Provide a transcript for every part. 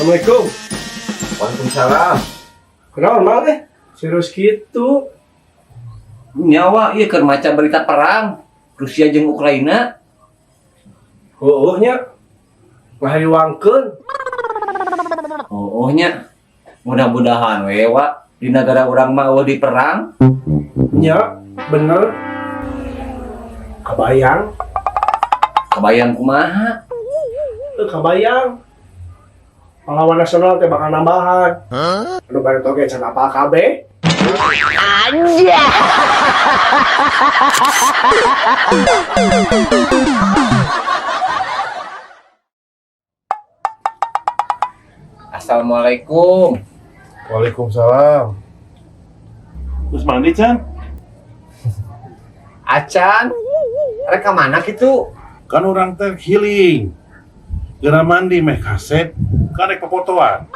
Assalamualaikum. Waalaikumsalam. Kenapa emang teh? Serius gitu? Nyawa iya keur maca berita perang Rusia jeung Ukraina. Nya ngahariwangkeun. Nya mudah-mudahan we wa di negara urang mah eueuh di perang. Nya bener. Kabayang kumaha? Kabayang. Pahlawan nasional teh bakal nambahan. Anu bari toge can apa kabeh? Anja. Assalamualaikum. Waalaikumsalam. Terus mandi, Chan? Acan, rek mana kitu? Kan orang teh healing. Geura mandi meh kasep, kan rek pepotoan.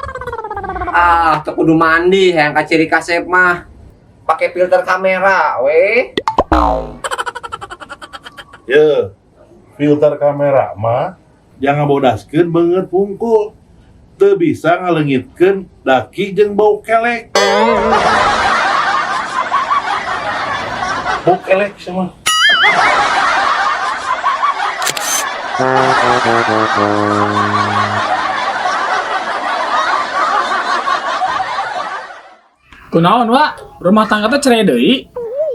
Teu kudu mandi, hayang ka ciri kasep mah. Pakai filter kamera, we. Ye, filter kamera mah jangan bodaskeun beungeut pungkul. Teu bisa ngaleungitkeun daki jeung bau kelek. Bau kelek sama. Kunaon Wak? Rumah tangga teh cerai deui?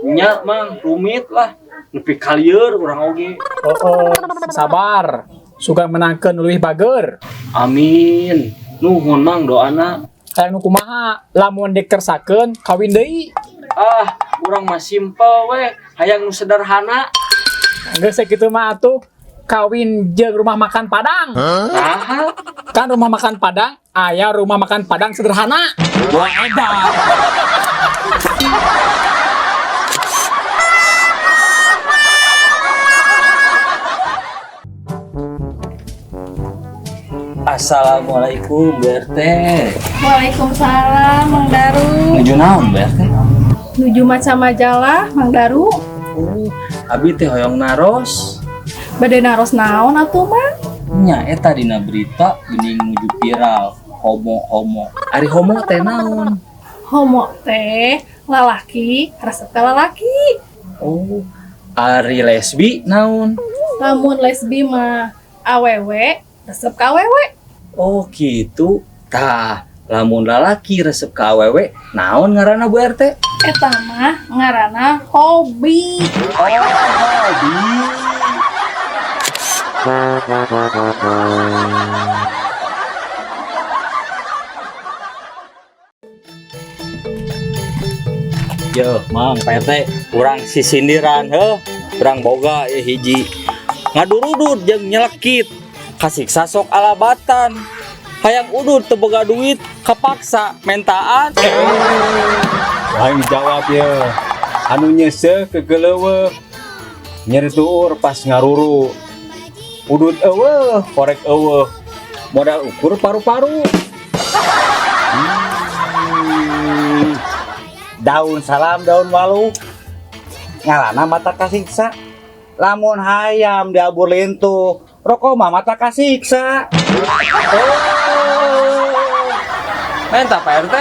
Nya mang rumit lah nepi kalieur urang oge. Sabar. Suga menangkeun leuwih bager. Amin. Nuhun mang doana. Hayang nu kumaha? Lamun dikersakeun kawin deui. Urang mah simpel we, hayang nu sederhana. Geus sakitu mah atuh kawin jeung rumah makan Padang. Nah, Kan rumah makan Padang aya rumah makan Padang sederhana. Wah edan. Assalamualaikum BRT. Waalaikumsalam Mang Daru. Nuju naon BRT? Nuju maca majalah Mang Daru. Abi teh hoyong naros. Bade naros naon atuh Mang? Nya eta dina berita geuning nuju viral. Homo. Ari homo teh naon? Homo teh lalaki, resep teh lalaki. Ari lesbi naon? Lamun lesbi mah awewe, resep ka awewe. Oh gitu. Tah, lamun lalaki resep ka awewe, naon ngaranna Bu RT? Eta mah ngaranna hobi. Hobi. Yo, Mang, Pak RT, urang sisindiran heuh, urang boga ya hiji. Ngadurudud jeung nyelekit, kasiksa sok alabatan. Hayang udud teu boga duit, kapaksa mentaan. Wah dijawab ya. Anu nyese kegeleuweuh. Nyeri tuur pas ngaruru. Udut eueuh, korek eueuh. Modal ukur paru-paru. Daun salam daun walu. Ngalana mata kasiksa. Lamun hayam diabur lintuh, rokok mah mata kasiksa. Menta Pak RT.